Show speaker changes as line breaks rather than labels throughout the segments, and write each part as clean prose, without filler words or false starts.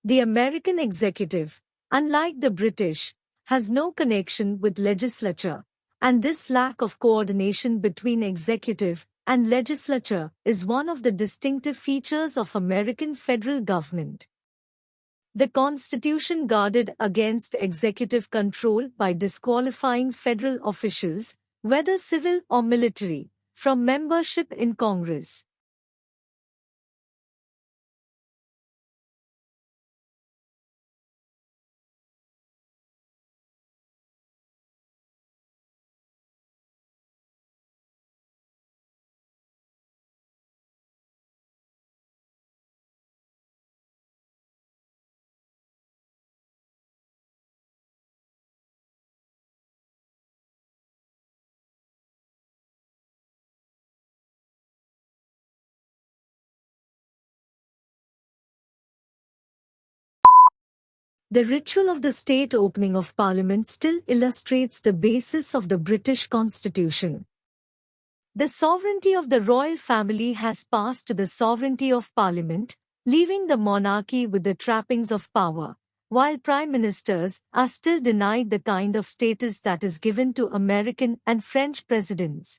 The American executive, unlike the British, has no connection with legislature, and this lack of coordination between executive and legislature is one of the distinctive features of American federal government. The Constitution guarded against executive control by disqualifying federal officials, whether civil or military, from membership in Congress. The ritual of the state opening of Parliament still illustrates the basis of the British Constitution. The sovereignty of the royal family has passed to the sovereignty of Parliament, leaving the monarchy with the trappings of power, while prime ministers are still denied the kind of status that is given to American and French presidents.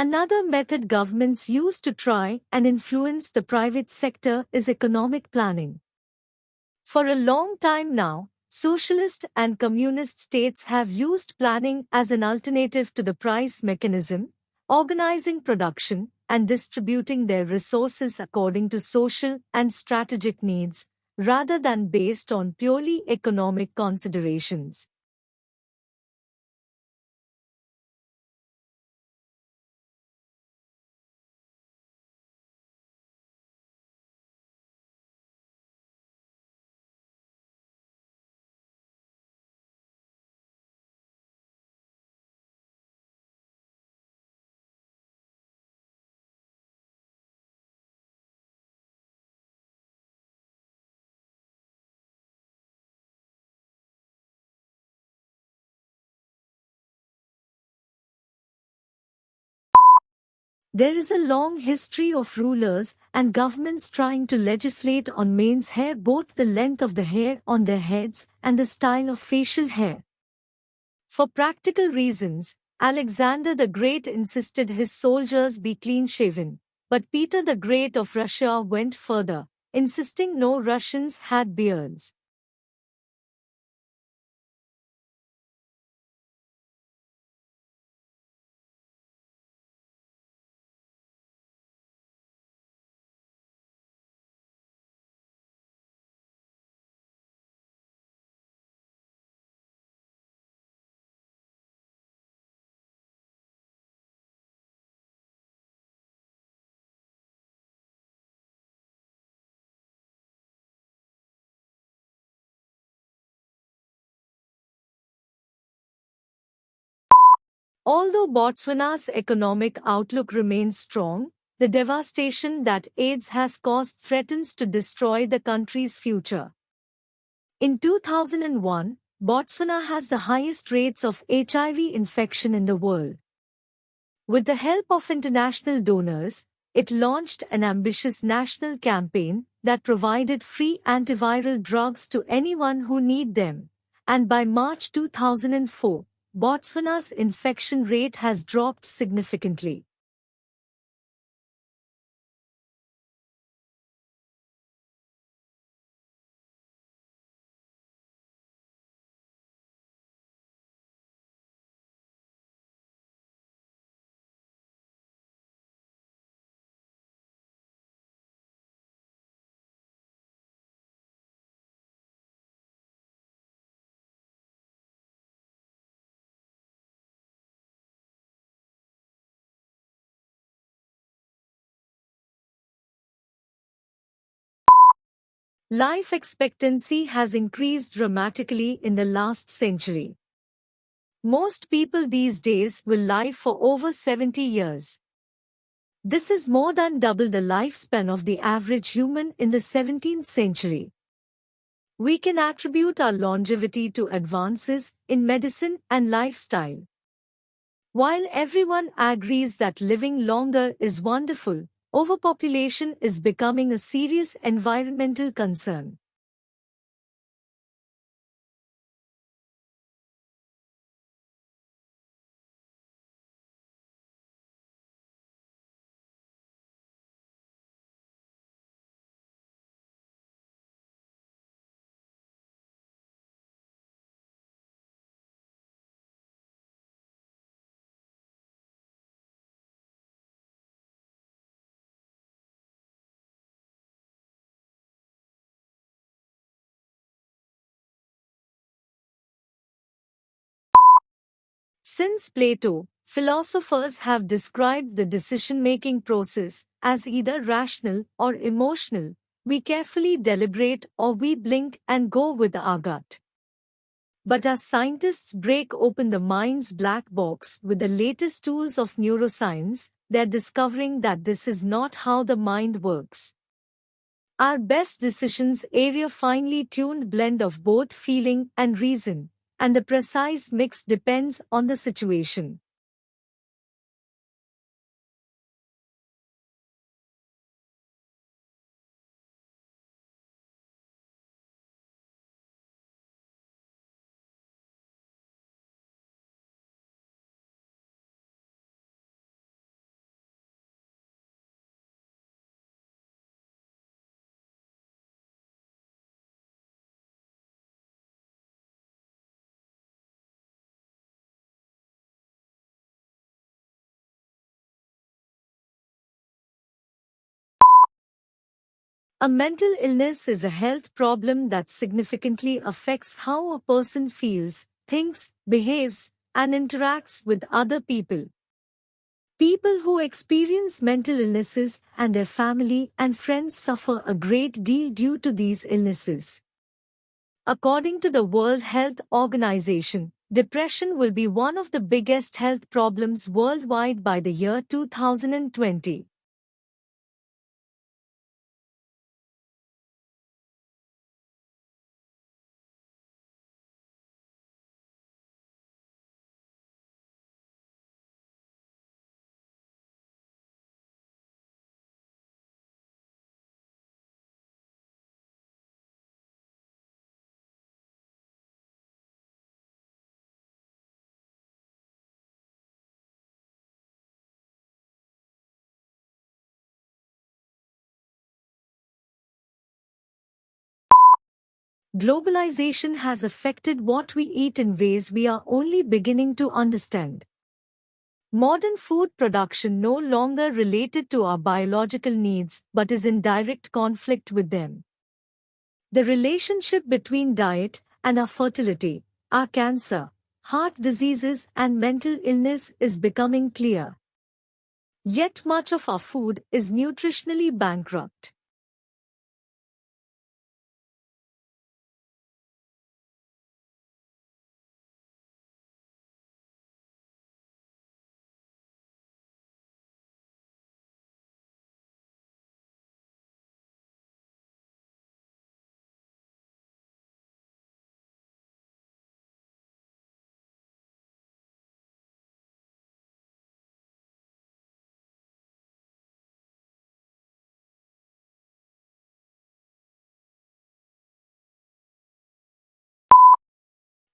Another method governments use to try and influence the private sector is economic planning. For a long time now, socialist and communist states have used planning as an alternative to the price mechanism, organizing production and distributing their resources according to social and strategic needs, rather than based on purely economic considerations. There is a long history of rulers and governments trying to legislate on men's hair, both the length of the hair on their heads and the style of facial hair. For practical reasons, Alexander the Great insisted his soldiers be clean-shaven, but Peter the Great of Russia went further, insisting no Russians had beards. Although Botswana's economic outlook remains strong, the devastation that AIDS has caused threatens to destroy the country's future. In 2001, Botswana has the highest rates of HIV infection in the world. With the help of international donors, it launched an ambitious national campaign that provided free antiviral drugs to anyone who need them. And by March 2004, Botswana's infection rate has dropped significantly. Life expectancy has increased dramatically in the last century. Most people these days will live for over 70 years. This is more than double the lifespan of the average human in the 17th century. We can attribute our longevity to advances in medicine and lifestyle. While everyone agrees that living longer is wonderful, overpopulation is becoming a serious environmental concern. Since Plato, philosophers have described the decision-making process as either rational or emotional. We carefully deliberate or we blink and go with our gut. But as scientists break open the mind's black box with the latest tools of neuroscience, they're discovering that this is not how the mind works. Our best decisions are a finely tuned blend of both feeling and reason, and the precise mix depends on the situation. A mental illness is a health problem that significantly affects how a person feels, thinks, behaves, and interacts with other people. People who experience mental illnesses and their family and friends suffer a great deal due to these illnesses. According to the World Health Organization, depression will be one of the biggest health problems worldwide by the year 2020. Globalization has affected what we eat in ways we are only beginning to understand. Modern food production no longer related to our biological needs but is in direct conflict with them. The relationship between diet and our fertility, our cancer, heart diseases and mental illness is becoming clear. Yet much of our food is nutritionally bankrupt.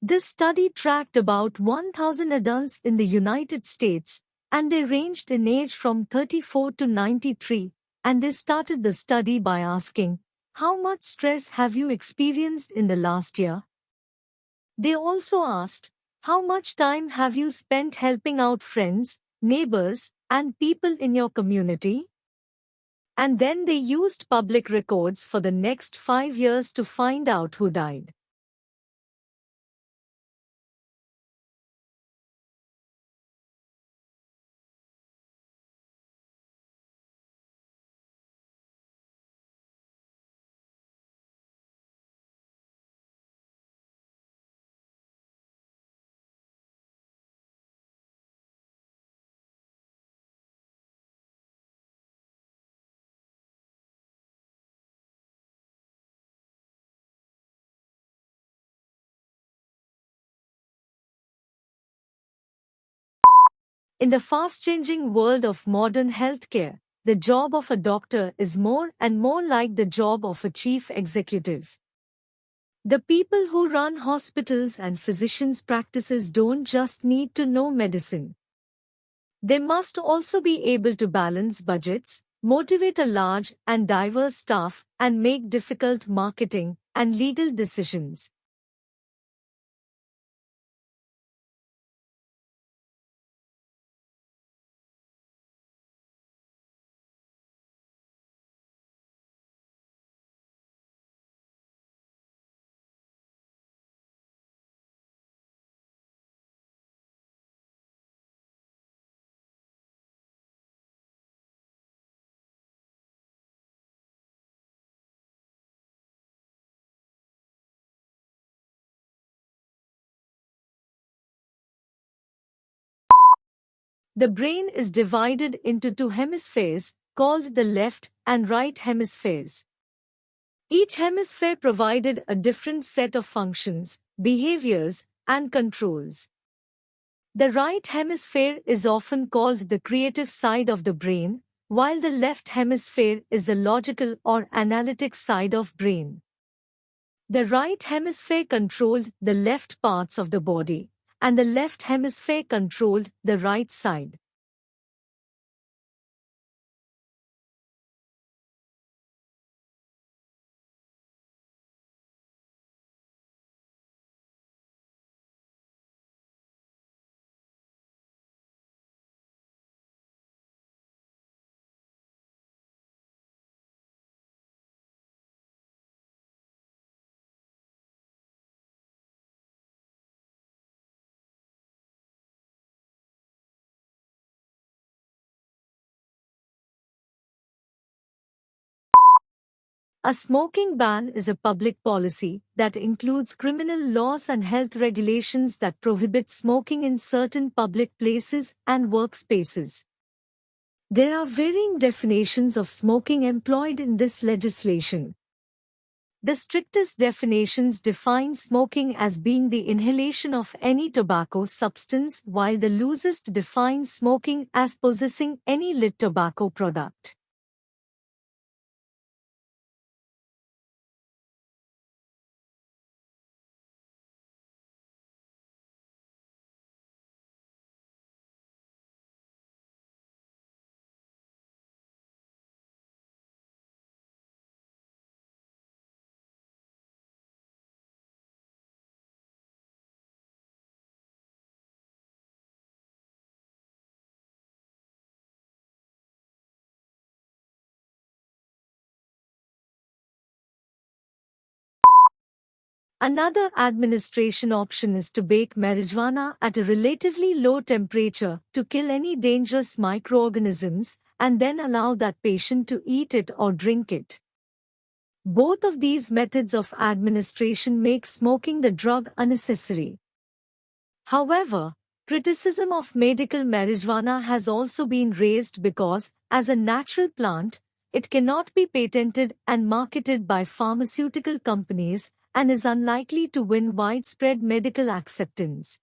This study tracked about 1,000 adults in the United States, and they ranged in age from 34 to 93, and they started the study by asking, "How much stress have you experienced in the last year?" They also asked, "How much time have you spent helping out friends, neighbors, and people in your community?" And then they used public records for the next 5 years to find out who died. In the fast-changing world of modern healthcare, the job of a doctor is more and more like the job of a chief executive. The people who run hospitals and physicians' practices don't just need to know medicine. They must also be able to balance budgets, motivate a large and diverse staff, and make difficult marketing and legal decisions. The brain is divided into two hemispheres, called the left and right hemispheres. Each hemisphere provided a different set of functions, behaviors, and controls. The right hemisphere is often called the creative side of the brain, while the left hemisphere is the logical or analytic side of brain. The right hemisphere controlled the left parts of the body, and the left hemisphere controlled the right side. A smoking ban is a public policy that includes criminal laws and health regulations that prohibit smoking in certain public places and workspaces. There are varying definitions of smoking employed in this legislation. The strictest definitions define smoking as being the inhalation of any tobacco substance, while the loosest define smoking as possessing any lit tobacco product. Another administration option is to bake marijuana at a relatively low temperature to kill any dangerous microorganisms and then allow that patient to eat it or drink it. Both of these methods of administration make smoking the drug unnecessary. However, criticism of medical marijuana has also been raised because, as a natural plant, it cannot be patented and marketed by pharmaceutical companies and is unlikely to win widespread medical acceptance.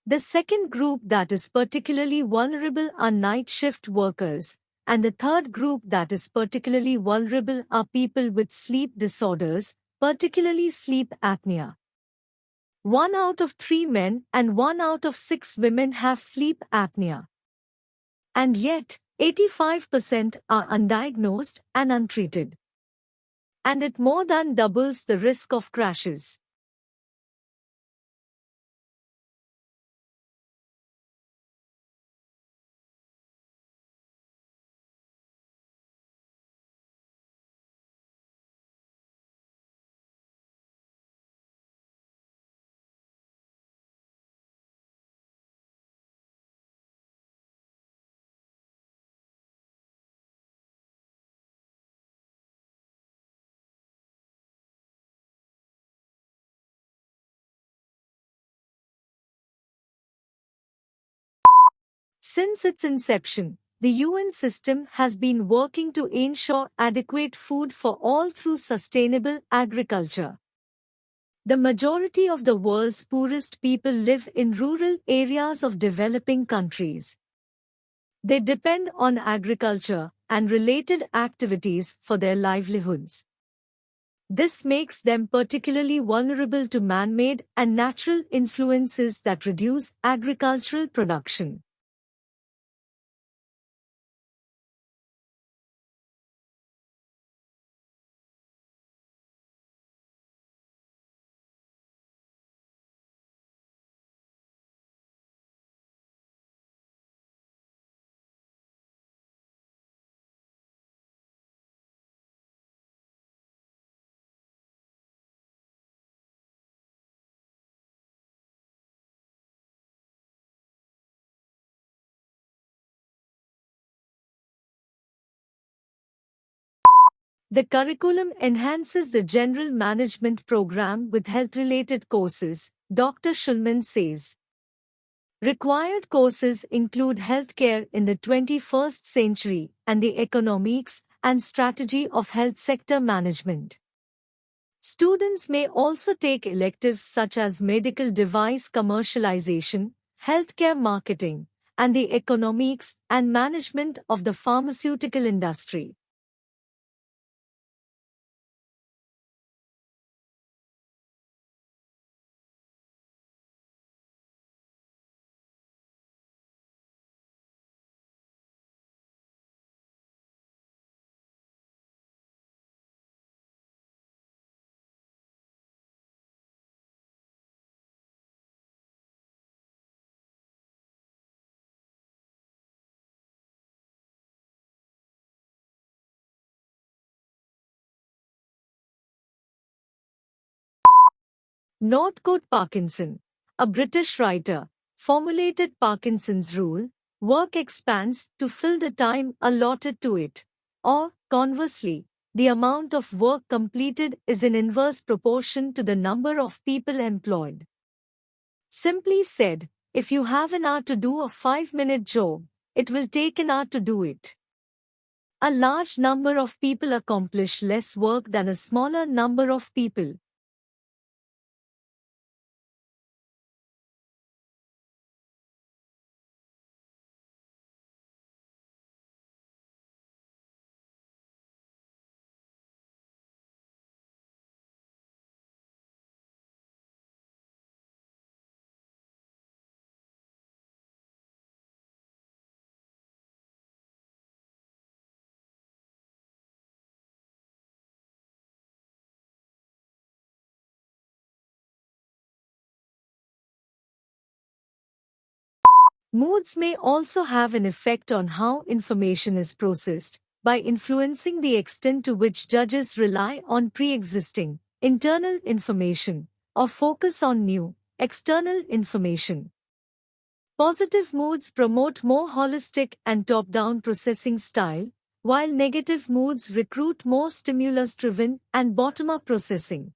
The second group that is particularly vulnerable are night shift workers, and the third group that is particularly vulnerable are people with sleep disorders, particularly sleep apnea. 1 out of 3 men and 1 out of 6 women have sleep apnea. And yet, 85% are undiagnosed and untreated. And it more than doubles the risk of crashes. Since its inception, the UN system has been working to ensure adequate food for all through sustainable agriculture. The majority of the world's poorest people live in rural areas of developing countries. They depend on agriculture and related activities for their livelihoods. This makes them particularly vulnerable to man-made and natural influences that reduce agricultural production. The curriculum enhances the general management program with health-related courses, Dr. Shulman says. Required courses include healthcare in the 21st century and the economics and strategy of health sector management. Students may also take electives such as medical device commercialization, healthcare marketing, and the economics and management of the pharmaceutical industry. Northcote Parkinson, a British writer, formulated Parkinson's rule: work expands to fill the time allotted to it, or, conversely, the amount of work completed is in inverse proportion to the number of people employed. Simply said, if you have an hour to do a 5-minute job, it will take an hour to do it. A large number of people accomplish less work than a smaller number of people. Moods may also have an effect on how information is processed, by influencing the extent to which judges rely on pre-existing, internal information, or focus on new, external information. Positive moods promote more holistic and top-down processing style, while negative moods recruit more stimulus-driven and bottom-up processing.